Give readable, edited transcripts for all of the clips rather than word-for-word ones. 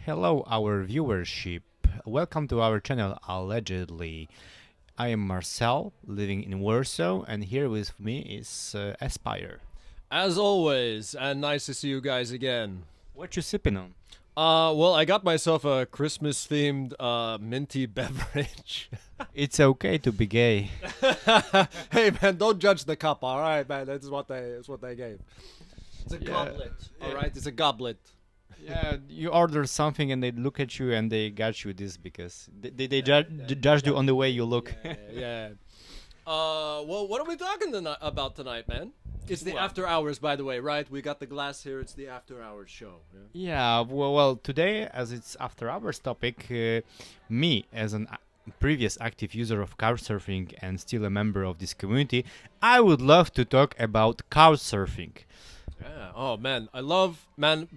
Hello, our viewership. Welcome to our channel, Allegedly. I am Marcel, living in Warsaw, and here with me is Aspire. As always, and nice to see you guys again. What you sipping on? Well, I got myself a Christmas-themed minty beverage. It's okay to be gay. Hey man, don't judge the cup, all right, man. That's what they gave. It's a goblet, all right. It's a goblet. Yeah, you order something and they look at you and they got you this because they judge you on the way you look. Yeah. Well, what are we talking about tonight, man? It's the Well- after hours, by the way, right? We got the glass here. It's the after hours show. Yeah? Yeah, well, today, as it's after hours topic, me as an previous active user of Couchsurfing and still a member of this community, I would love to talk about Couchsurfing. Yeah. Oh man,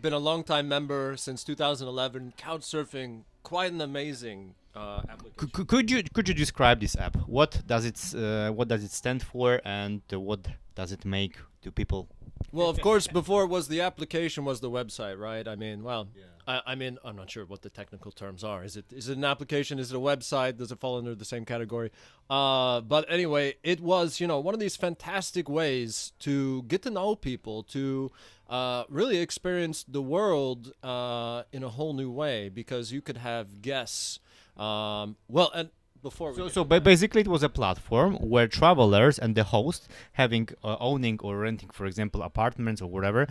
been a long time member since 2011. Couchsurfing, quite an amazing application. Could you describe this app? What does it stand for, and what does it make to people? Well, of course, before it was the application, was the website, right? I mean, well, I mean, I'm not sure what the technical terms are. Is it an application? Is it a website? Does it fall under the same category? But anyway, it was one of these fantastic ways to get to know people, to really experience the world in a whole new way, because you could have guests. Well, and before we Basically, it was a platform where travelers and the host, having owning or renting, for example, apartments or whatever,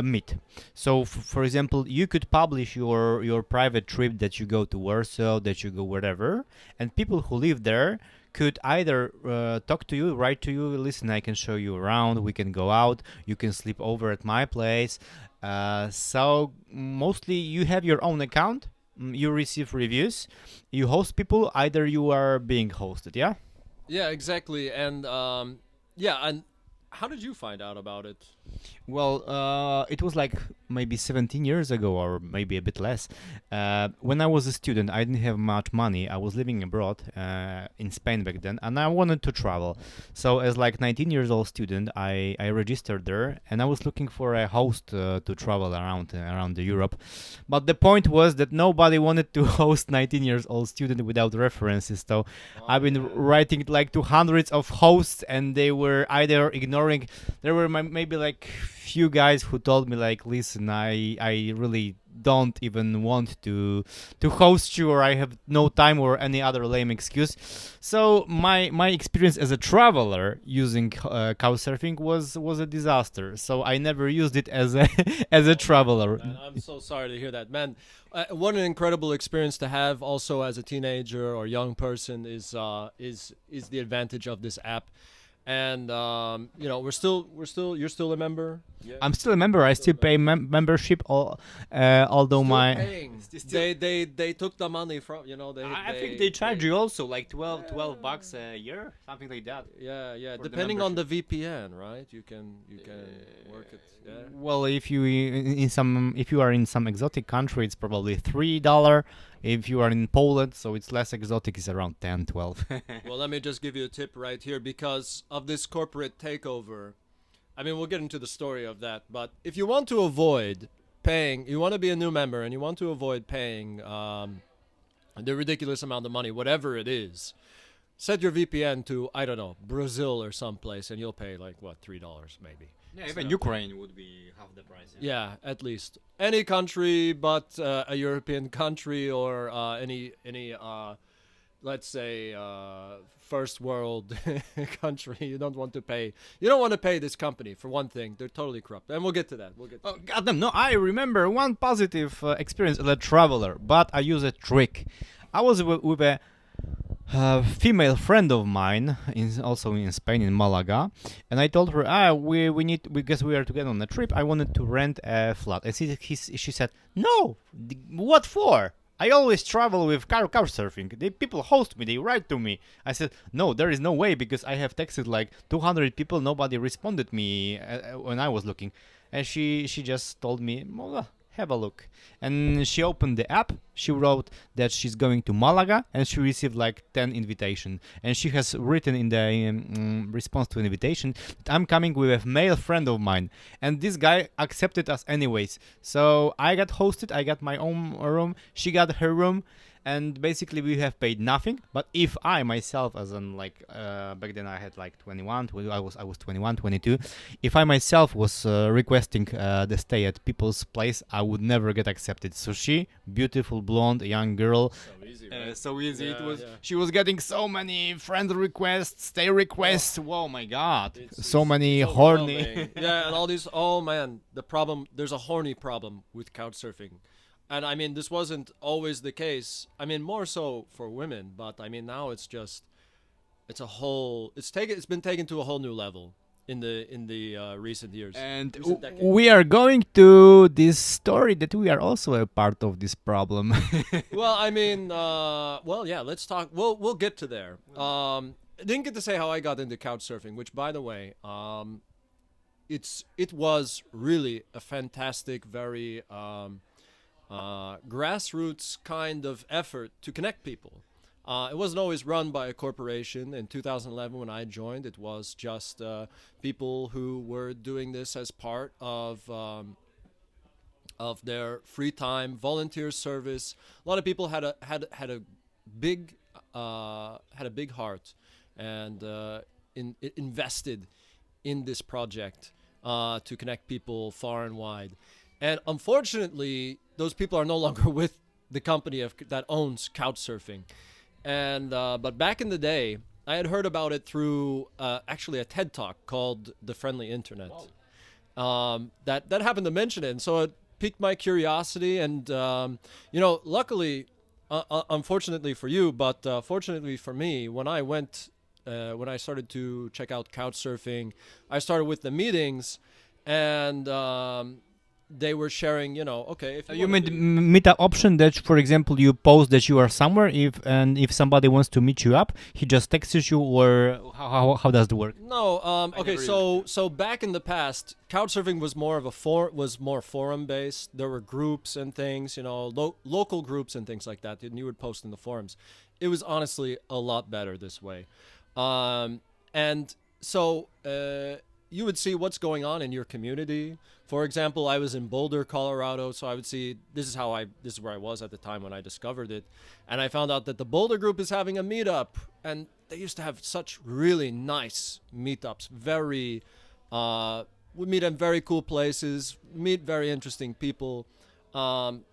meet. So, for example, you could publish your private trip that you go to Warsaw, that you go wherever, and people who live there could either talk to you, write to you, listen, I can show you around, we can go out, you can sleep over at my place. So mostly you have your own account, you receive reviews, you host people, either you are being hosted, yeah? Yeah, exactly. And and how did you find out about it? Well, it was like maybe 17 years ago, or maybe a bit less. When I was a student, I didn't have much money. I was living abroad in Spain back then, and I wanted to travel. So, as like 19 years old student, I registered there, and I was looking for a host to travel around the Europe. But the point was that nobody wanted to host 19 years old student without references. So, I've been writing like to hundreds of hosts, and they were either ignoring. There were maybe like few guys who told me like, listen, I really don't even want to host you, or I have no time, or any other lame excuse. So my experience as a traveler using Couchsurfing was a disaster. So I never used it as a as a traveler. Man, I'm so sorry to hear that, man. What an incredible experience to have, also as a teenager or young person, is the advantage of this app. And you're still a member. Yeah. I'm still a member. I still pay membership, although Still my paying. They took the money from I think they charge you also like 12 bucks a year, something like that. Yeah, for the depending on the VPN, right? You can work it. Yeah. Well, if you are in some exotic country, it's probably $3. If you are in Poland, so it's less exotic, it's around 10, 12. Well, let me just give you a tip right here, because of this corporate takeover. I mean, we'll get into the story of that, but if you want to avoid paying, you want to be a new member and you want to avoid paying the ridiculous amount of money, whatever it is, set your VPN to, I don't know, Brazil or someplace, and you'll pay like what, $3 maybe. Yeah, even Ukraine would be half the price. Yeah, at least any country, but a European country, or any let's say first world country. You don't want to pay. You don't want to pay this company, for one thing. They're totally corrupt, and we'll get to that. Oh, goddamn! No, I remember one positive experience as a traveler, but I use a trick. I was with a female friend of mine, also in Spain, in Malaga, and I told her, we need, because we are together on a trip, I wanted to rent a flat. And she said, no, what for? I always travel with Couchsurfing. People host me, they write to me. I said, no, there is no way, because I have texted like 200 people, nobody responded me when I was looking. And she just told me, well, have a look. And she opened the app, she wrote that she's going to Malaga, and she received like 10 invitation, and she has written in the response to invitation that I'm coming with a male friend of mine, and this guy accepted us anyways. So I got hosted, I got my own room, she got her room, and basically we have paid nothing. But if I myself, as in like back then I had like 21, I was 21, 22, if I myself was requesting the stay at people's place, I would never get accepted. So she, beautiful blonde young girl, So easy, right? so easy it Yeah, was. yeah. She was getting so many friend requests, stay requests. Whoa, my god, so It's many horny. overwhelming. Yeah, and all these. Oh man, the problem. There's a horny problem with couchsurfing, and I mean this wasn't always the case. I mean more so for women, but I mean now it's just, it's a whole. It's been taken to a whole new level in the recent years. And Recent decade. we are going to this story that we are also a part of this problem. Well, I mean, well, yeah. Let's talk. We'll get to there. I didn't get to say how I got into couchsurfing, which, by the way, it was really a fantastic, very grassroots kind of effort to connect people. It wasn't always run by a corporation. In 2011, when I joined, it was just people who were doing this as part of their free time volunteer service. A lot of people had a big heart and invested in this project to connect people far and wide. And unfortunately, those people are no longer with the company that owns Couchsurfing. And but back in the day, I had heard about it through actually a TED Talk called "The Friendly Internet." That happened to mention it, and so it piqued my curiosity. And luckily, unfortunately for you, but fortunately for me, when I started to check out Couchsurfing, I started with the meetings, and they were sharing, okay, if You wanna made be- meet an option that, for example, you post that you are somewhere. If somebody wants to meet you up, he just texts you, or how does it work? No, okay. never So back in the past, Couchsurfing was more of was more forum based. There were groups and things, local groups and things like that, and you would post in the forums. It was honestly a lot better this way, and so you would see what's going on in your community. For example, I was in Boulder, Colorado, so I would see this is where I was at the time when I discovered it, and I found out that the Boulder group is having a meetup, and they used to have such really nice meetups. Very, we meet in very cool places, meet very interesting people, and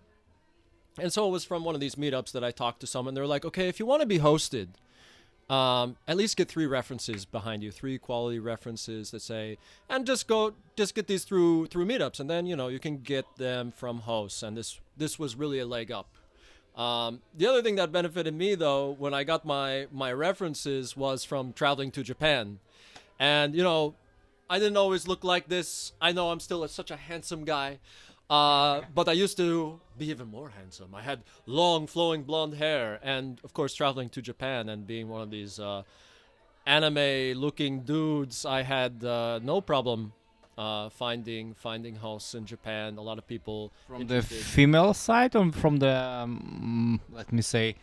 so it was from one of these meetups that I talked to someone. They're like, okay, if you want to be hosted, at least get 3 references behind you, 3 quality references that say, and just get these through meetups, and then you can get them from hosts. And this was really a leg up. The other thing that benefited me though, when I got my references, was from traveling to Japan, and I didn't always look like this. I know I'm still such a handsome guy. But I used to be even more handsome. I had long, flowing blonde hair, and of course, traveling to Japan and being one of these anime-looking dudes, I had no problem finding hosts in Japan. A lot of people From the interested. female side, or from the let me say,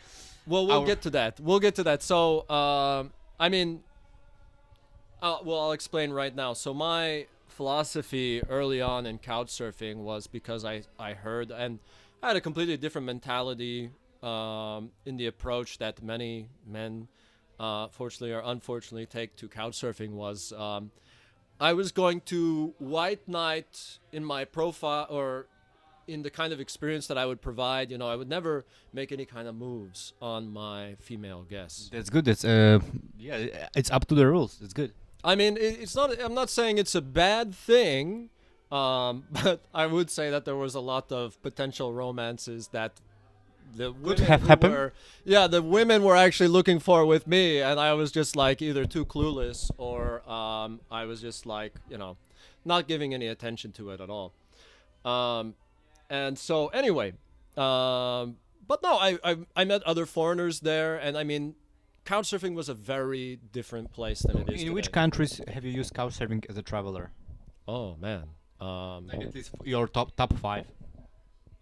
Well, we'll get to that. We'll get to that. So, I mean, I'll explain right now. So my philosophy early on in couchsurfing was, because I heard, and I had a completely different mentality in the approach that many men, fortunately or unfortunately, take to couchsurfing, was I was going to white knight in my profile, or in the kind of experience that I would provide. I would never make any kind of moves on my female guests. that's good. That's yeah, it's up to the rules. It's good. I mean, it's not. I'm not saying it's a bad thing, but I would say that there was a lot of potential romances that the women have who happened. the women were actually looking for with me, and I was just like either too clueless, or I was just like not giving any attention to it at all. And so anyway, but no, I met other foreigners there, and I mean, Couchsurfing was a very different place than it is In which today. countries have you used Couchsurfing as a traveler? Oh man. Like at least your top 5.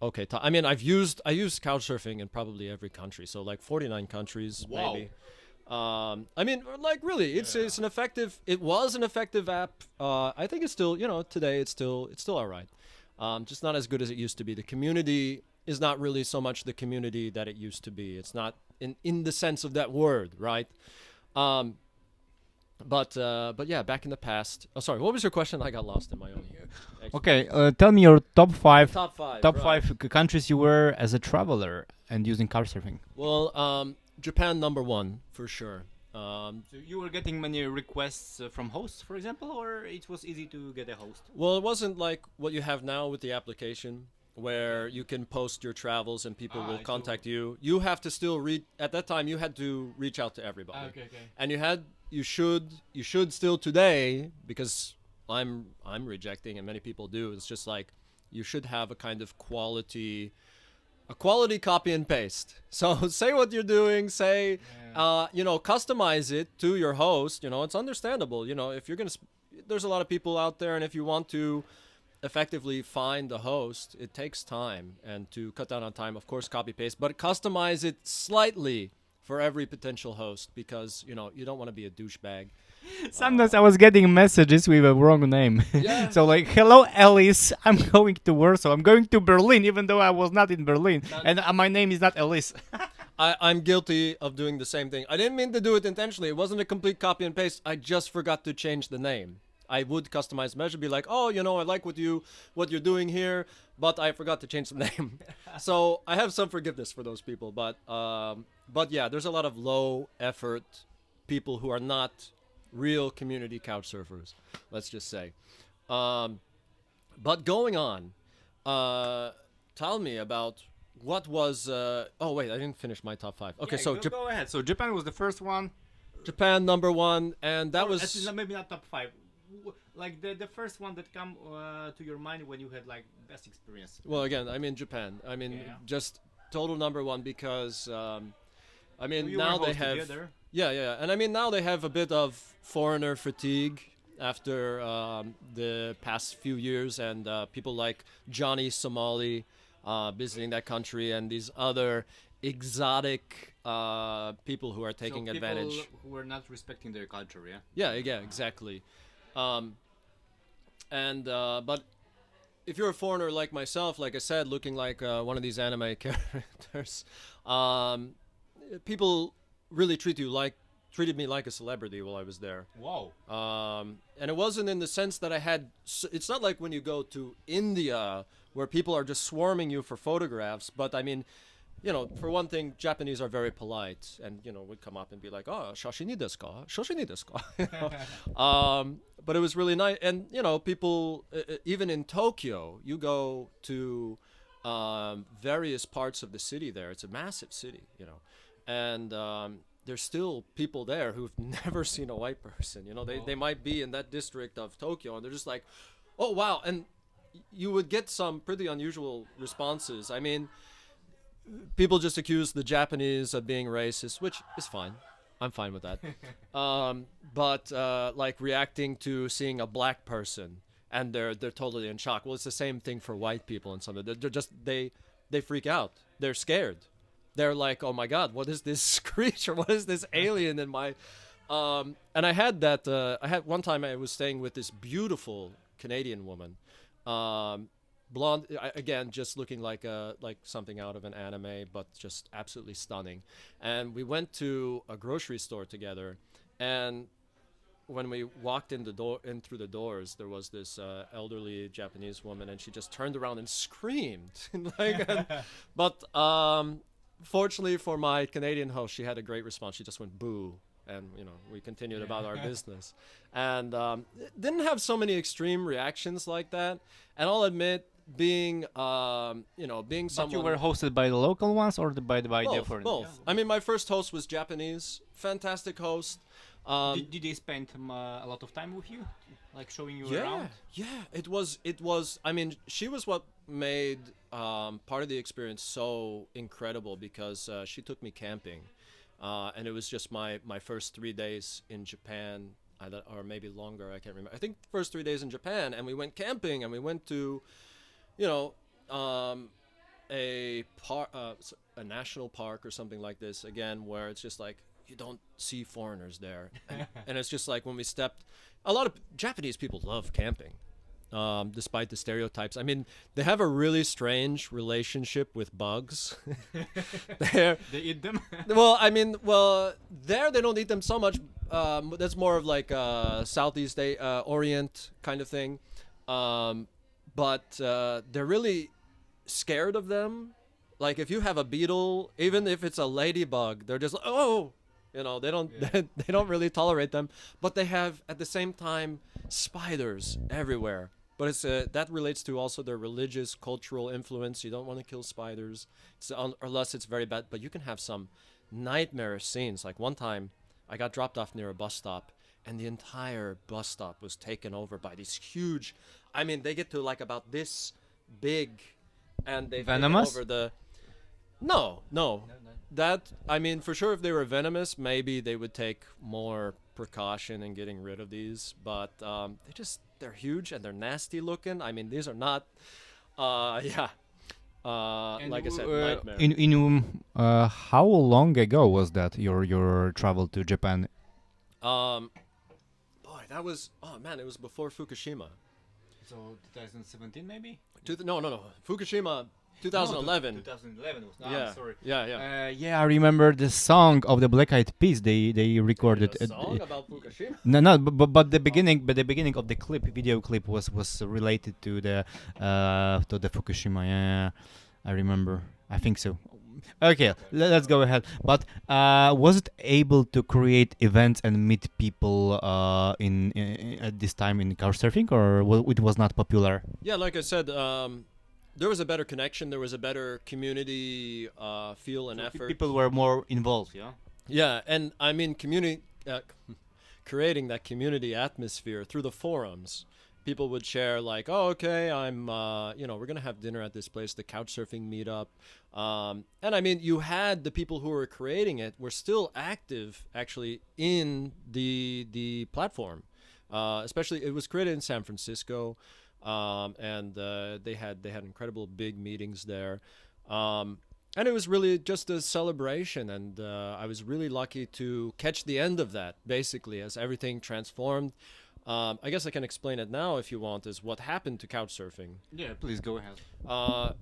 Okay, I mean, I used Couchsurfing in probably every country, so like 49 countries Wow. maybe. I mean, like really, it's an effective. It was an effective app. I think it's still, today it's still all right. Just not as good as it used to be. The community is not really so much the community that it used to be. It's not in the sense of that word, right? Um, but yeah, back in the past. Oh, sorry. What was your question? I got lost in my own Okay, explanation. tell me your top five Top five. top Right. five countries you were as a traveler and using couchsurfing. Well, Japan number one for sure. So you were getting many requests from hosts, for example, or it was easy to get a host? Well, it wasn't like what you have now with the application, where you can post your travels and people will So contact you. You have to still read. At that time, you had to reach out to everybody, okay. and you should still today, because I'm rejecting and many people do. It's just like you should have a kind of quality copy and paste. So say what you're doing, say, customize it to your host. It's understandable. If you're there's a lot of people out there, and if you want to effectively find the host, it takes time, and to cut down on time, of course, copy paste, but customize it slightly for every potential host, because you don't want to be a douchebag. Sometimes I was getting messages with a wrong name. Yeah. So like, hello Alice, I'm going to Warsaw. I'm going to Berlin, even though I was not in Berlin, and my name is not Alice. I'm guilty of doing the same thing. I didn't mean to do it intentionally. It wasn't a complete copy and paste. I just forgot to change the name. I would customize measure, be like, oh, I like what you're doing here, but I forgot to change the name. So I have some forgiveness for those people, but yeah, there's a lot of low effort people who are not real community couch surfers. Let's just say. But going on, tell me about what was. Oh wait, I didn't finish my top five. Okay, so go ahead. So Japan was the first one. Japan number one, and that was. Actually, maybe not top five. Like the first one that come to your mind when you had like best experience. Well, again, I mean Japan. I mean just total number one, because I mean You now were they hosted have. together. Yeah, and I mean now they have a bit of foreigner fatigue after the past few years, and people like Johnny Somali visiting that country, and these other exotic people who are taking So people advantage. who are not respecting their culture, yeah. Yeah, exactly. Um, and but if you're a foreigner like myself, like I said, looking like one of these anime characters, people really treated me like a celebrity while I was there. Wow. And it wasn't in the sense that I had. It's not like when you go to India where people are just swarming you for photographs. But I mean, for one thing, Japanese are very polite, and would come up and be like, "Oh, shashini desu ka? Shashini desu ka?" But it was really nice, and people, even in Tokyo, you go to various parts of the city there. It's a massive city, and there's still people there who've never seen a white person. They might be in that district of Tokyo, and they're just like, "Oh wow!" And you would get some pretty unusual responses. I mean, people just accuse the Japanese of being racist, which is fine. I'm fine with that. But like reacting to seeing a black person, and they're totally in shock. Well, it's the same thing for white people and something. They're just they freak out. They're scared. They're like, oh my God, what is this creature? What is this alien in my? And I had that. I had one time I was staying with this beautiful Canadian woman. Blonde, again, just looking like something out of an anime, but just absolutely stunning. And we went to a grocery store together, and when we walked in through the doors, there was this elderly Japanese woman, and she just turned around and screamed. But fortunately for my Canadian host, she had a great response. She just went boo, and we continued about our business, and didn't have so many extreme reactions like that. And I'll admit, being being But someone. you were hosted by the local ones or by the both, foreign? both. I mean, my first host was Japanese, fantastic host. Did they spend a lot of time with you, like showing you Yeah, around? yeah. It was. I mean, she was what made part of the experience so incredible, because she took me camping, and it was just my first 3 days in Japan, or maybe longer. I can't remember. I think first 3 days in Japan, and we went camping, and we went to, you know, a national park or something like this again, where it's just like you don't see foreigners there, and it's just like when we stepped. A lot of Japanese people love camping, despite the stereotypes. I mean, they have a really strange relationship with bugs. They're, They eat them. well, I mean, well, there they don't eat them so much. That's more of like Southeast Orient kind of thing. Um, but they're really scared of them. Like if you have a beetle, even if it's a ladybug, they're just like, oh, they don't they don't really tolerate them. But they have at the same time spiders everywhere. But it's that relates to also their religious, cultural influence. You don't want to kill spiders, unless it's very bad. But you can have some nightmarish scenes. Like one time, I got dropped off near a bus stop, and the entire bus stop was taken over by these huge. I mean, they get to like about this big, and they've taken Venomous? over the. No. That I mean, for sure, if they were venomous, maybe they would take more precaution in getting rid of these. But they're huge and they're nasty looking. I mean, these are not. Yeah. Like I said, nightmare. How long ago was that your travel to Japan? Boy, that was it was before Fukushima. So 2017 maybe? No. Fukushima, 2011. 2011 was Yeah. sorry. Yeah. Yeah, I remember the song of the Black Eyed Peas. They recorded. A song about Fukushima. No, but the beginning of the video clip was related to the Fukushima. Yeah, I remember. I think so. Okay, let's go ahead. But was it able to create events and meet people in at this time in Couchsurfing, or it was not popular? Yeah, like I said, there was a better connection. There was a better community feel and effort. People were more involved. Yeah. Yeah, and I mean creating that community atmosphere through the forums. People would share like, oh, okay, I'm, we're gonna have dinner at this place, the Couchsurfing meetup, and I mean, you had the people who were creating it were still active actually in the platform, especially it was created in San Francisco, and they had incredible big meetings there, and it was really just a celebration, and I was really lucky to catch the end of that basically as everything transformed. I guess I can explain it now if you want, is what happened to Couchsurfing. Yeah, please go ahead.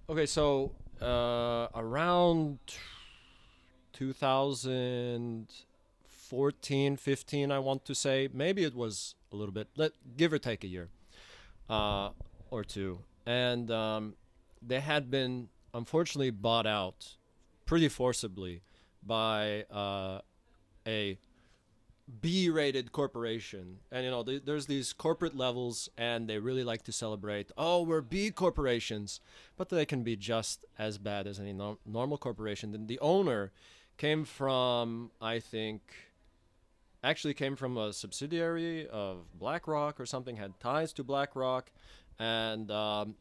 Okay, so around 2014, 15, I want to say. Maybe it was a little bit, give or take a year or two. And they had been, unfortunately, bought out pretty forcibly by a B-rated corporation, and there's these corporate levels, and they really like to celebrate. Oh, we're B corporations, but they can be just as bad as any normal corporation. Then the owner came from, I think, actually came from a subsidiary of BlackRock or something, had ties to BlackRock, and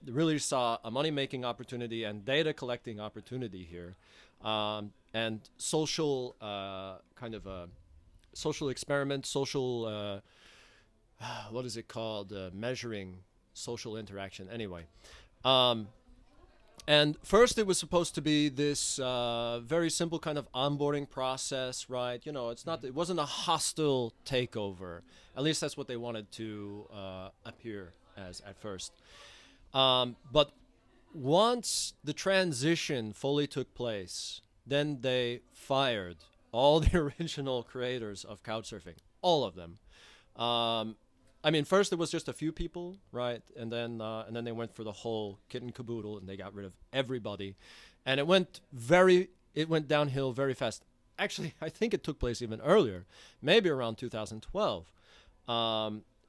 really saw a money-making opportunity and data collecting opportunity here, and social kind of a social experiment, social, what is it called? Measuring social interaction. Anyway, and first it was supposed to be this very simple kind of onboarding process, right? It wasn't a hostile takeover. At least that's what they wanted to appear as at first. But once the transition fully took place, then they fired all the original creators of Couchsurfing, all of them. I mean, first it was just a few people, right? And then they went for the whole kit and caboodle, and they got rid of everybody. And it went downhill very fast. Actually, I think it took place even earlier, maybe around 2012,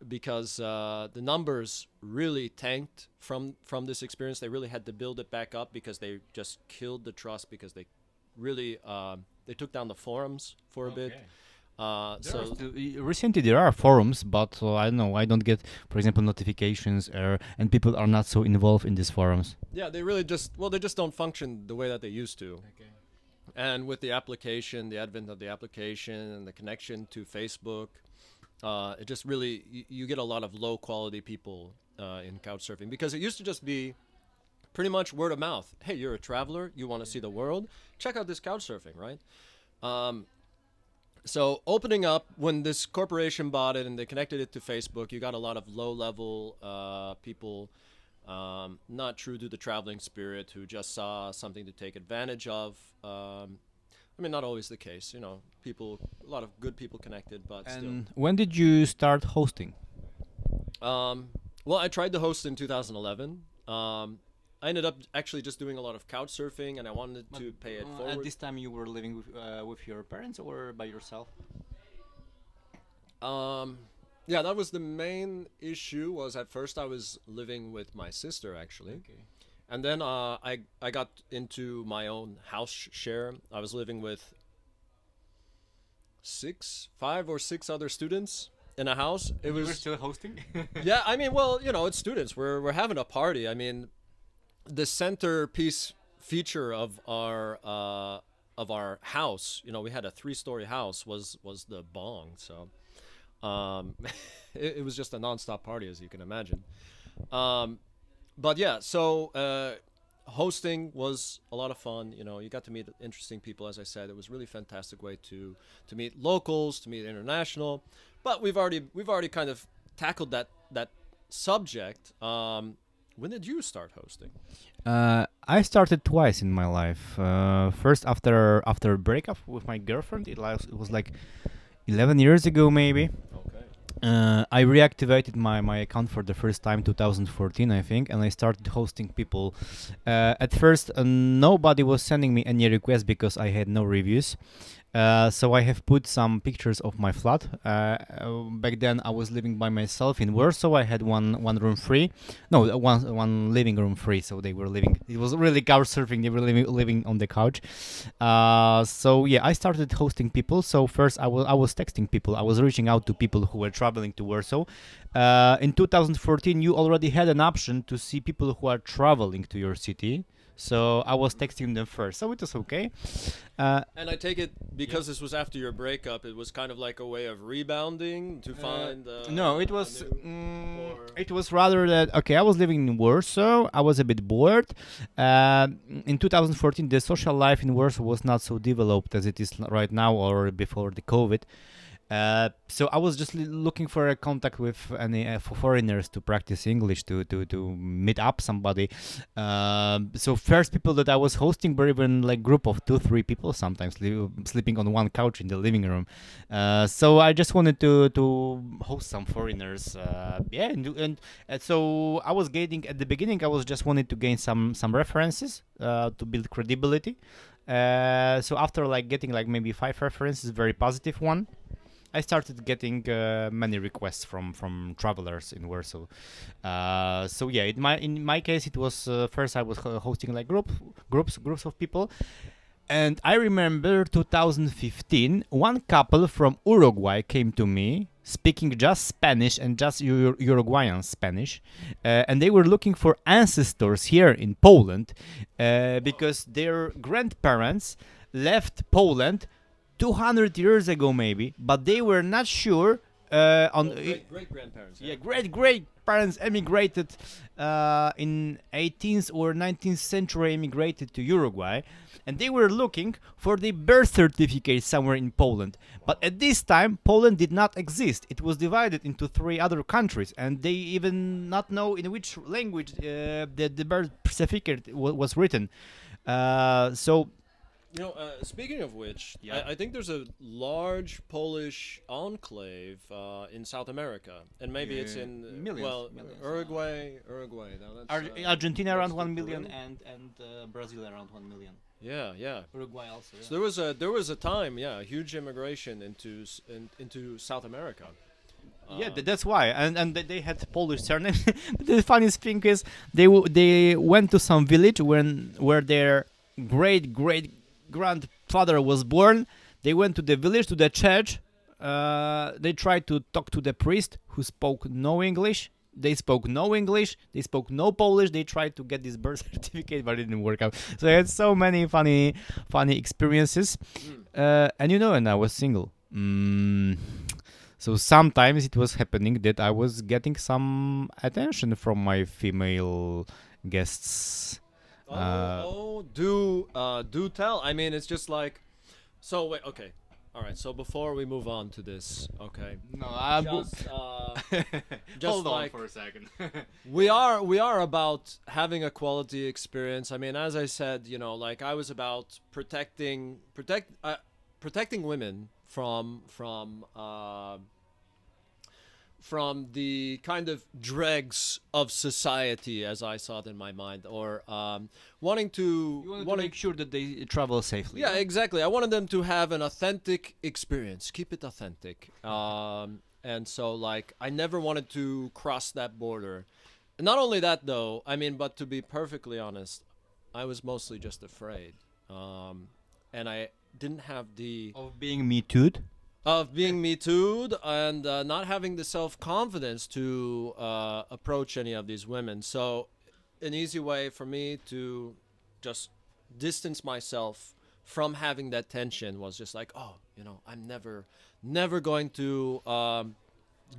because the numbers really tanked from this experience. They really had to build it back up because they just killed the trust, because they really they took down the forums for a bit. So recently there are forums, but I don't know. I don't get, for example, notifications, and people are not so involved in these forums. Yeah, they really just don't function the way that they used to. Okay. And with the advent of the application and the connection to Facebook, it just really you get a lot of low quality people in Couchsurfing, because it used to just be pretty much word of mouth. Hey, you're a traveler, you want to see the world, check out this couch surfing, right? Um, so opening up when this corporation bought it and they connected it to Facebook, you got a lot of low level people, not true to the traveling spirit, who just saw something to take advantage of. I mean, not always the case, you know. People, a lot of good people connected, but still. And when did you start hosting? Well, I tried to host in 2011. I ended up actually just doing a lot of couch surfing, and I wanted to pay it forward. At this time, you were living with your parents or by yourself? Yeah, that was the main issue. Was at first I was living with my sister actually, Okay. and then I got into my own house share. I was living with 5 or 6 other students in a house. It You were was still hosting? yeah. I mean, well, you know, it's students. We're having a party. I mean, the centerpiece feature of our house. You know, we had a 3-story house. Was the bong. So it was just a nonstop party, as you can imagine. But yeah, so hosting was a lot of fun. You know, you got to meet interesting people. As I said, it was a really fantastic way to meet locals, to meet international. But we've already kind of tackled that subject. When did you start hosting? I started twice in my life. First, after a breakup with my girlfriend, it was like 11 years ago, maybe. Okay. I reactivated my account for the first time 2014, I think, and I started hosting people. At first, nobody was sending me any requests because I had no reviews. So I have put some pictures of my flat. Back then I was living by myself in Warsaw. I had one room free, no, one living room free. So they were living. It was really couch surfing. They were living on the couch. So yeah, I started hosting people. So first I was texting people. I was reaching out to people who were traveling to Warsaw. In 2014, you already had an option to see people who are traveling to your city. So I was texting them first, so it was okay. And I take it because this was after your breakup, it was kind of like a way of rebounding to find. No, it a was new- or- it was rather that okay. I was living in Warsaw. I was a bit bored. In 2014, the social life in Warsaw was not so developed as it is right now or before the COVID. So I was just looking for a contact with any for foreigners to practice English to meet up somebody. So first people that I was hosting were even like group of 2-3 people sometimes sleeping on one couch in the living room. So I just wanted to host some foreigners. Yeah, and so I was gaining at the beginning. I was just wanted to gain some references to build credibility. So after like getting like maybe 5 references, very positive one. I started getting many requests from travelers in Warsaw. So yeah, in my case, it was first I was hosting like groups of people, and I remember 2015, one couple from Uruguay came to me speaking just Spanish and just Uruguayan Spanish, and they were looking for ancestors here in Poland because their grandparents left Poland 200 years ago maybe, but they were not sure great grandparents. yeah, great parents emigrated in 18th or 19th century, emigrated to Uruguay, and they were looking for the birth certificate somewhere in Poland. But at this time, Poland did not exist. It was divided into 3 other countries, and they even not know in which language the birth certificate was written. So You know, speaking of which, Yeah. I think there's a large Polish enclave in South America, and maybe it's in Millions. Uruguay. Now that's, Argentina around that's 1 million Peru. and Brazil around 1 million. Yeah. Uruguay also. So there was a time, a huge immigration into South America. Yeah, that's why, and they had Polish surnames. But the funniest thing is they went to some village where their great grandfather was born. They went to the village, to the church. They tried to talk to the priest who spoke no English. They spoke no English. They spoke no Polish. They tried to get this birth certificate, but it didn't work out. So I had so many funny experiences. And I was single. So sometimes it was happening that I was getting some attention from my female guests. Oh, Uh, do tell. I mean, it's just like, so wait, okay, all right. So before we move on to this, okay, no, just just hold on like for a second. we are about having a quality experience. I mean, as I said, like I was about protecting women from the kind of dregs of society, as I saw it in my mind, or wanting to You want to make sure that they travel safely. yeah, exactly. I wanted them to have an authentic experience. Keep it authentic. And so, like, I never wanted to cross that border. Not only that, though, I mean, but to be perfectly honest, I was mostly just afraid. And I didn't have the Of being me too'd. of being me too'd and not having the self confidence to approach any of these women. So, an easy way for me to just distance myself from having that tension was just like, oh, I'm never going to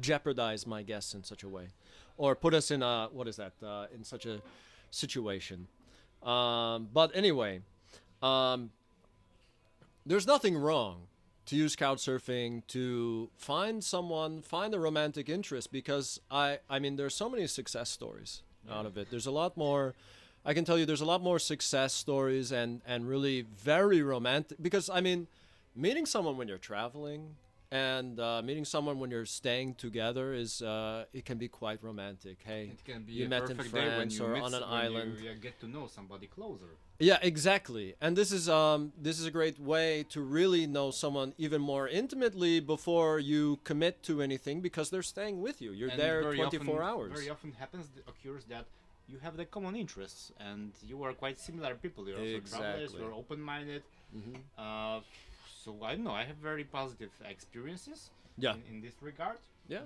jeopardize my guests in such a way, or put us in a in such a situation. But anyway, there's nothing wrong to use couchsurfing to find a romantic interest, because I mean there's so many success stories out of it. There's a lot more. I can tell you there's a lot more success stories and really very romantic, because I mean meeting someone when you're traveling and meeting someone when you're staying together is it can be quite romantic. Hey, It can be you a met in perfect day when France you or meet on an when island. You get to know somebody closer. Yeah, exactly. And this is a great way to really know someone even more intimately before you commit to anything, because they're staying with you. You're And there very 24 often, hours. Very often occurs that you have the common interests and you are quite similar people. You're also travelers. Exactly. You're open-minded. Mhm. So I don't know. I have very positive experiences. Yeah. In this regard. Yeah.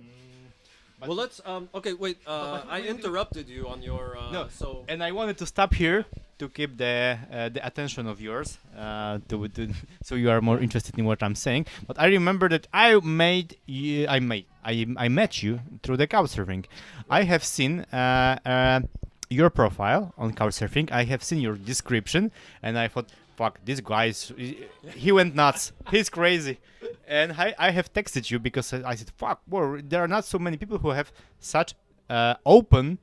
But Well, let's okay, wait. but I we- interrupted you on your No, so and I wanted to stop here to keep the attention of yours, so you are more interested in what I'm saying. But I remember that I met you through the Couchsurfing. I have seen your profile on Couchsurfing. I have seen your description, and I thought, fuck, this guy he went nuts. He's crazy. And I have texted you because I said, fuck, well, there are not so many people who have such open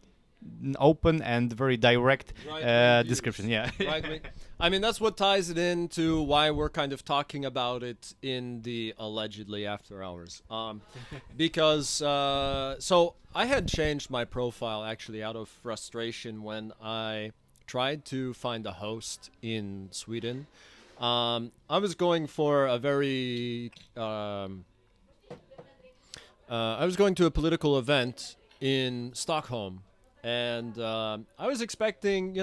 and very direct Right-wing description. views. Yeah. Right. I mean, that's what ties it into why we're kind of talking about it in the allegedly after hours. Because so I had changed my profile actually out of frustration when I tried to find a host in Sweden. I was going for a very I was going to a political event in Stockholm, and I was expecting,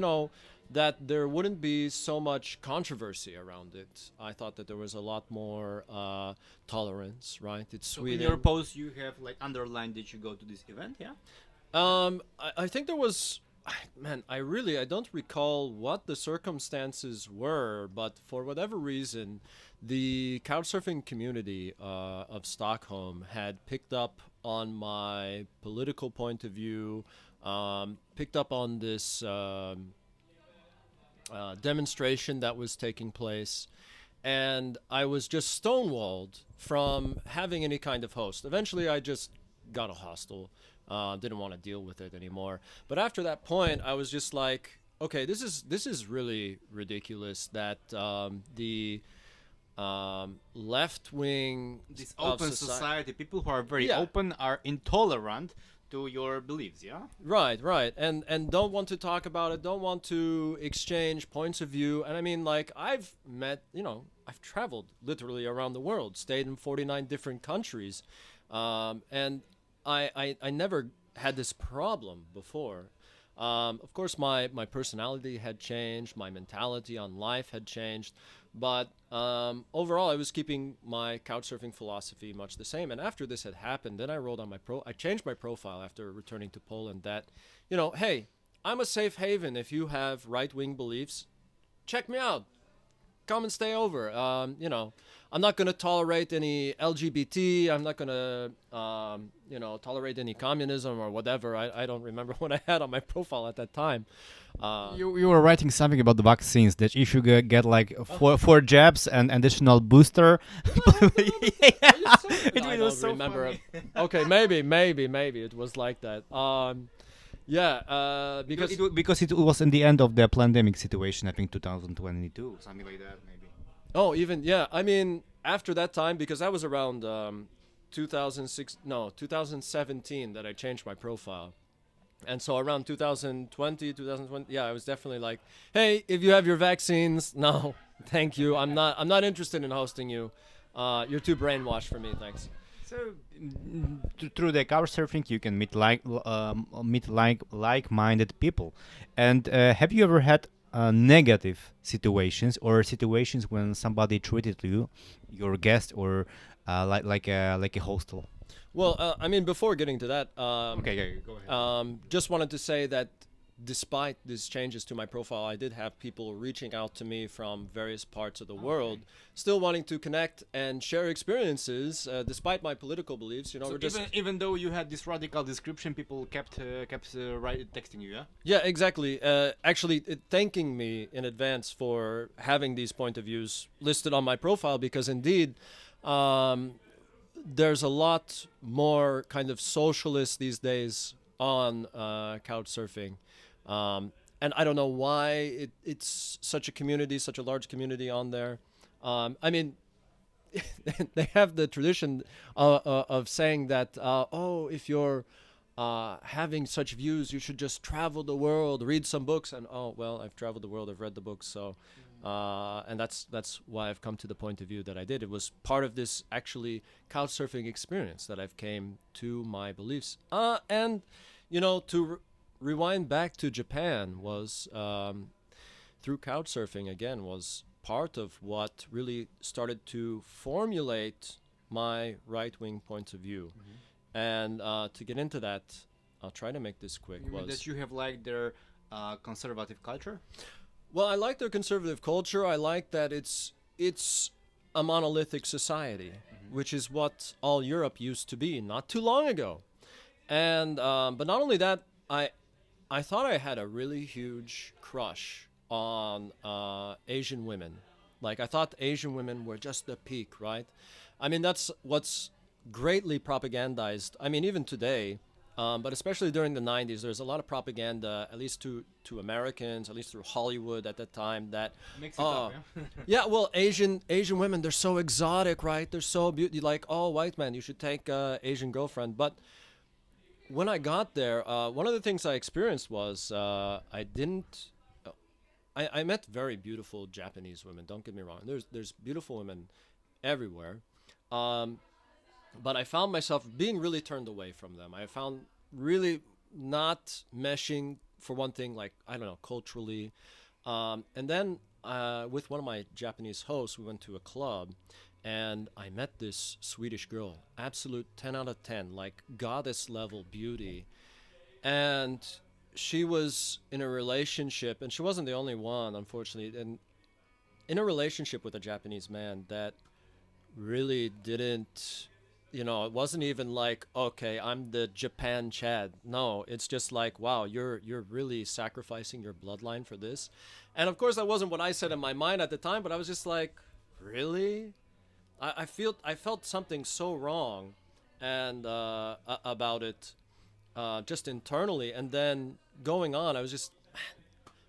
that there wouldn't be so much controversy around it. I thought that there was a lot more tolerance, right? It's So Sweden. in your post, you have like underlined that you go to this event, yeah? I think there was, man, I don't recall what the circumstances were, but for whatever reason, the couchsurfing community of Stockholm had picked up on my political point of view, picked up on this demonstration that was taking place, and I was just stonewalled from having any kind of host. Eventually, I just got a hostel. Didn't want to deal with it anymore. But after that point, I was just like, okay, this is really ridiculous that the left wing This open society, people who are very Yeah. open are intolerant to your beliefs, yeah? Right, and don't want to talk about it, don't want to exchange points of view. And I mean, like, I've traveled literally around the world, stayed in 49 different countries, and I never had this problem before. Of course, my personality had changed, my mentality on life had changed, but overall, I was keeping my couchsurfing philosophy much the same. And after this had happened, then I wrote on I changed my profile after returning to Poland that, hey, I'm a safe haven. If you have right-wing beliefs, check me out. come and stay over. I'm not going to tolerate any LGBT. I'm not going to, tolerate any communism or whatever. I don't remember what I had on my profile at that time. You were writing something about the vaccines that you should get like four jabs and additional booster. I don't so remember. funny. Okay, maybe it was like that. Because Because it was in the end of the pandemic situation, I think 2022, something like that, maybe. oh, even yeah. I mean, after that time, because that was around 2017 that I changed my profile. And so around 2020, yeah, I was definitely like, "Hey, if you have your vaccines, no, thank you. I'm not interested in hosting you. You're too brainwashed for me. Thanks." So through the couchsurfing, you can meet like-minded people. And have you ever had negative situations or situations when somebody treated you, your guest, or like a hostel? Well, I mean, before getting to that, Okay, go ahead. just wanted to say that despite these changes to my profile, I did have people reaching out to me from various parts of the world, still wanting to connect and share experiences, despite my political beliefs. So we're just even though you had this radical description, people kept texting you, yeah? yeah, exactly. Actually, thanking me in advance for having these point of views listed on my profile because indeed. There's a lot more kind of socialists these days on Couchsurfing. And I don't know why it's such a community, such a large community on there. I mean, they have the tradition of saying that, if you're having such views, you should just travel the world, read some books. And, well, I've traveled the world, I've read the books, so... and that's why I've come to the point of view that I did. It was part of this actually couchsurfing experience that I've came to my beliefs. And to rewind back to Japan was through couchsurfing again was part of what really started to formulate my right-wing points of view. And to get into that, I'll try to make this quick. You mean that you have like their conservative culture? Well, I like their conservative culture. I like that it's a monolithic society, which is what all Europe used to be not too long ago. And but not only that, I thought I had a really huge crush on Asian women. Like I thought Asian women were just the peak, right? I mean, that's what's greatly propagandized. I mean, even today. But especially during the 90s, there's a lot of propaganda, at least to Americans, at least through Hollywood at that time, that Makes it up, yeah? yeah, well, Asian women, they're so exotic, right? They're so beautiful. Like, oh, white man, you should take Asian girlfriend. But when I got there, one of the things I experienced was I met very beautiful Japanese women. Don't get me wrong. There's beautiful women everywhere. But I found myself being really turned away from them. I found really not meshing, for one thing, like, I don't know, culturally. And then with one of my Japanese hosts, we went to a club, and I met this Swedish girl, absolute 10 out of 10, like goddess level beauty. And she was in a relationship, and she wasn't the only one, unfortunately, and in a relationship with a Japanese man that really didn't... it wasn't even like, okay, I'm the Japan Chad. No, it's just like, wow, you're really sacrificing your bloodline for this. And of course, that wasn't what I said in my mind at the time, but I was just like, really? I felt something so wrong, and about it, just internally. And then going on, I was just, man,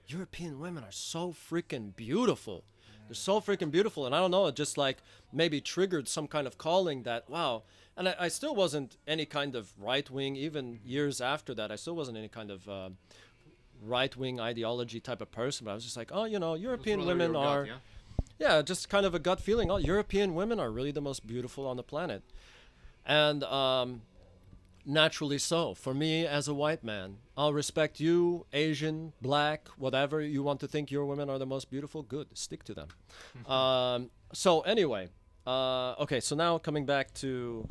European women are so freaking beautiful. They're so freaking beautiful. And I don't know, it just like maybe triggered some kind of calling that, wow. And I still wasn't any kind of right-wing, even years after that, I still wasn't any kind of right-wing ideology type of person. But I was just like, European women are... Yeah, just kind of a gut feeling. Oh, European women are really the most beautiful on the planet. And naturally so. For me, as a white man, I'll respect you, Asian, black, whatever. You want to think your women are the most beautiful? Good. Stick to them. So anyway, okay, so now coming back to...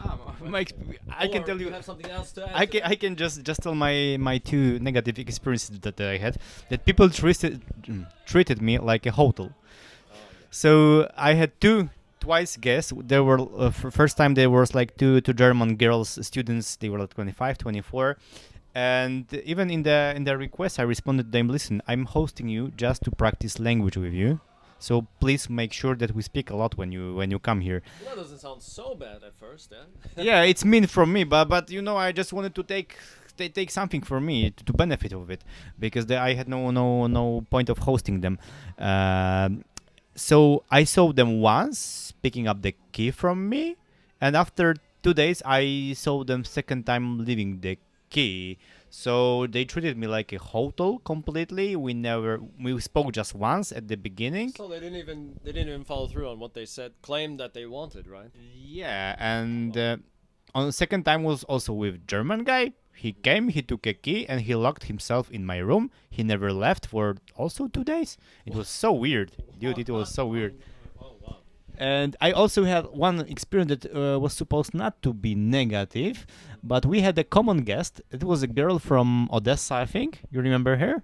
I can tell you... have something else to add? I can just tell my two negative experiences that I had. That people treated me like a hotel. So I had twice guests. There were first time there was like two German girls students. They were like 25, 24. And even in the request, I responded to them. Listen, I'm hosting you just to practice language with you. So please make sure that we speak a lot when you come here. That doesn't sound so bad at first, yeah. Yeah, it's mean from me, but I just wanted to take something for me to benefit of it because I had no point of hosting them. So I saw them once picking up the key from me, and after 2 days I saw them second time leaving the key. So they treated me like a hotel completely. We spoke just once at the beginning. So they didn't even follow through on what they said, claimed that they wanted, right? Yeah, and on the second time was also with German guy. He came, he took a key, and he locked himself in my room. He never left for also 2 days. It was so weird, dude. It was so weird. Oh wow. And I also had one experience that was supposed not to be negative, but we had a common guest. It was a girl from Odessa, I think. You remember her?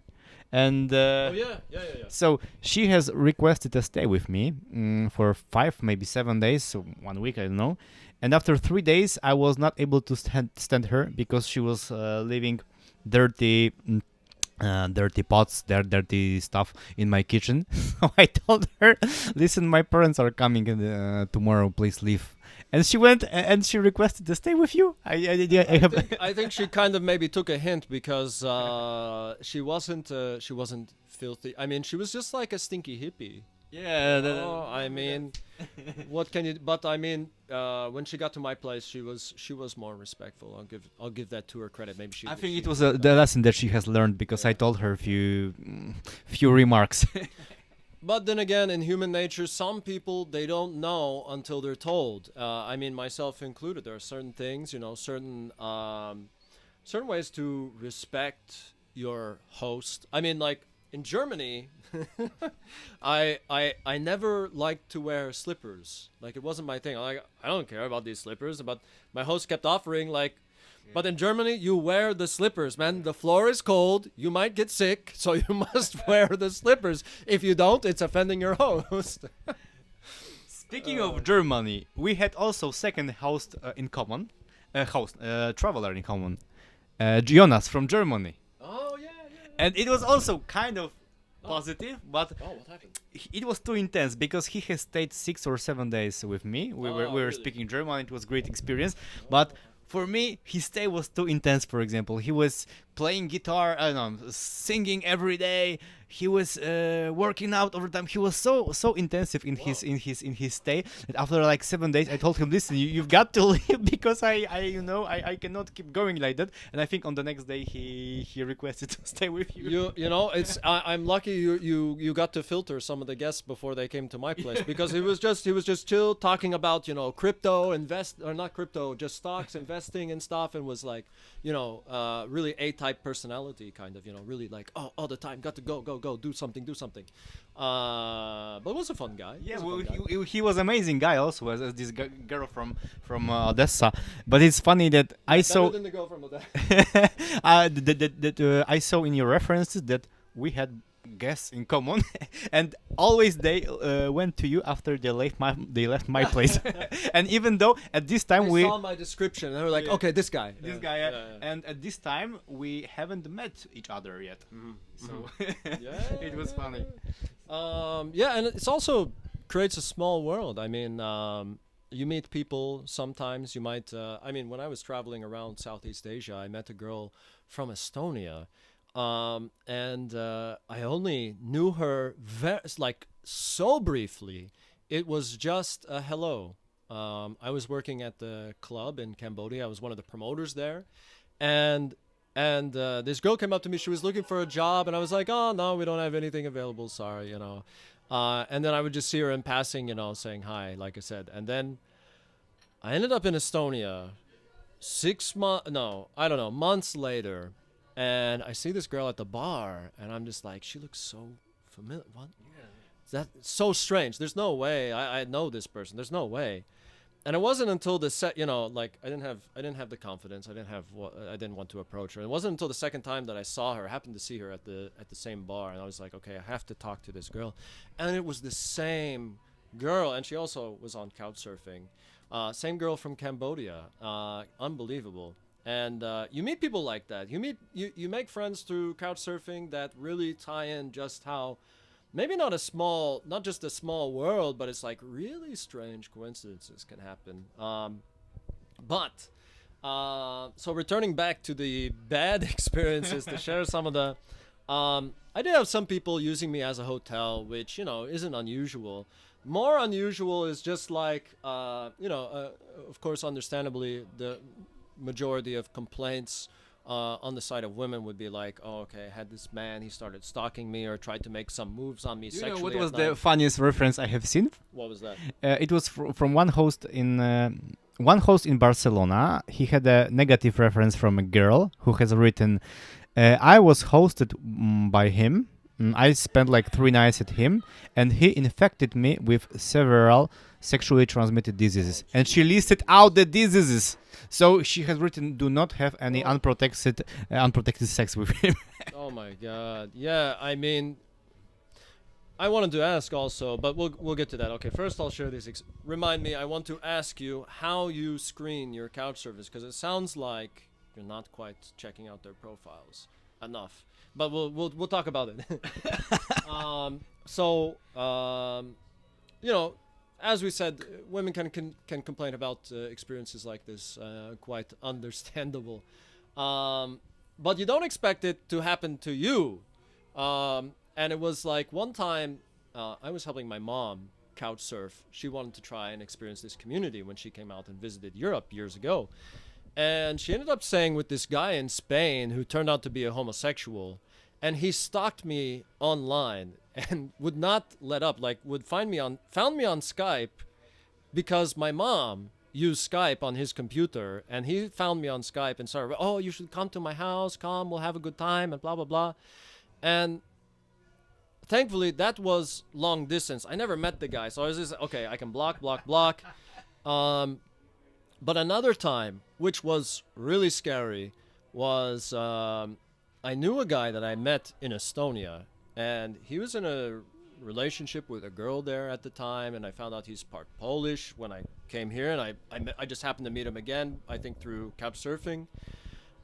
And Oh yeah, yeah, yeah, yeah. so she has requested to stay with me for 5, maybe 7 days, so 1 week, I don't know. And after 3 days, I was not able to stand her because she was leaving dirty, dirty pots, dirty stuff in my kitchen. So I told her, "Listen, my parents are coming tomorrow. Please leave." And she went and she requested to stay with you. I have. I think she kind of maybe took a hint because she wasn't filthy. I mean, she was just like a stinky hippie. Yeah. Oh, I mean, what can you? But I mean, when she got to my place, she was more respectful. I'll give that to her credit. Maybe she. I think it was the lesson that she has learned because I told her few remarks. But then again, in human nature, some people they don't know until they're told. I mean, myself included. There are certain things, certain ways to respect your host. I mean, like in Germany, I never liked to wear slippers. Like it wasn't my thing. I don't care about these slippers, but my host kept offering like. But in Germany, you wear the slippers, man. The floor is cold. You might get sick, so you must wear the slippers. If you don't, it's offending your host. Speaking of Germany, we had also second host in common, traveler in common, Jonas from Germany, Oh yeah, yeah. and it was also kind of positive, but Oh, what happened? it was too intense because he has stayed 6 or 7 days with me. We were really? speaking German. It was great experience, but for me, his stay was too intense. For example, he was playing guitar, I don't know, singing every day. He was working out over time. He was so intensive in his stay that after like 7 days, I told him, "Listen, you've got to leave because I cannot keep going like that." And I think on the next day he requested to stay with you. I'm lucky you got to filter some of the guests before they came to my place because he was just chill talking about crypto not crypto, just stocks, investing and stuff, and was like really A-type personality kind of, really like all the time got to go do something. But was a fun guy. Yeah, Was a well, fun guy. he was amazing guy also as this girl from Odessa. But it's funny that I Better saw than the girl from Odessa. I saw in your references that we had guests in common, and always they went to you after they left my place. And even though at this time They saw my description and they were like, Yeah. okay, this guy. this guy, and at this time we haven't met each other yet. So Yeah, it was funny. Yeah, and it's also creates a small world. I mean, you meet people sometimes. You might. I mean, when I was traveling around Southeast Asia, I met a girl from Estonia, and I only knew her like so briefly. It was just a hello. I was working at the club in Cambodia. I was one of the promoters there, and this girl came up to me. She was looking for a job, and I was like, "Oh no, we don't have anything available. Sorry." And then I would just see her in passing, saying hi, like I said. And then I ended up in Estonia 6 months, no, I don't know, months later. And I see this girl at the bar, and I'm just like, she looks so familiar. What? That's so strange. There's no way I know this person. There's no way. and it wasn't until the like I didn't have the confidence. I didn't want to approach her. It wasn't until the second time that I saw her, happened to see her at the same bar, and I was like, okay, I have to talk to this girl, and it was the same girl, and she also was on Couchsurfing. Same girl from Cambodia. Unbelievable. And you meet people like that. You make friends through Couchsurfing that really tie in just how maybe not just a small world, but it's like really strange coincidences can happen. But so returning back to the bad experiences to share some of the, I did have some people using me as a hotel, which isn't unusual. More unusual is just like of course, understandably, the majority of complaints on the side of women would be like, oh, okay, I had this man, he started stalking me or tried to make some moves on me Do you know sexually. what was at the night. funniest reference I have seen? What was that? It was from one host in Barcelona. He had a negative reference from a girl who has written, I was hosted by him. I spent like 3 nights at him, and he infected me with several sexually transmitted diseases. And she listed out the diseases. So she has written, do not have any unprotected sex with him. Oh my god. Yeah, I mean, I wanted to ask also, but we'll get to that. Okay, first I'll share this. Remind me, I want to ask you how you screen your couch service, because it sounds like you're not quite checking out their profiles enough. But we'll talk about it. As we said, women can complain about experiences like this, quite understandable. But you don't expect it to happen to you. And it was like one time, I was helping my mom couch surf. She wanted to try and experience this community when she came out and visited Europe years ago. And she ended up staying with this guy in Spain who turned out to be a homosexual. And he stalked me online and would not let up, like found me on Skype because my mom used Skype on his computer, and he found me on Skype and started, oh, you should come to my house, we'll have a good time, and blah, blah, blah. And thankfully, that was long distance. I never met the guy, so I was just, okay, I can block. But another time, which was really scary, was I knew a guy that I met in Estonia, and he was in a relationship with a girl there at the time, and I found out he's part Polish when I came here, and I just happened to meet him again, I think through Couchsurfing.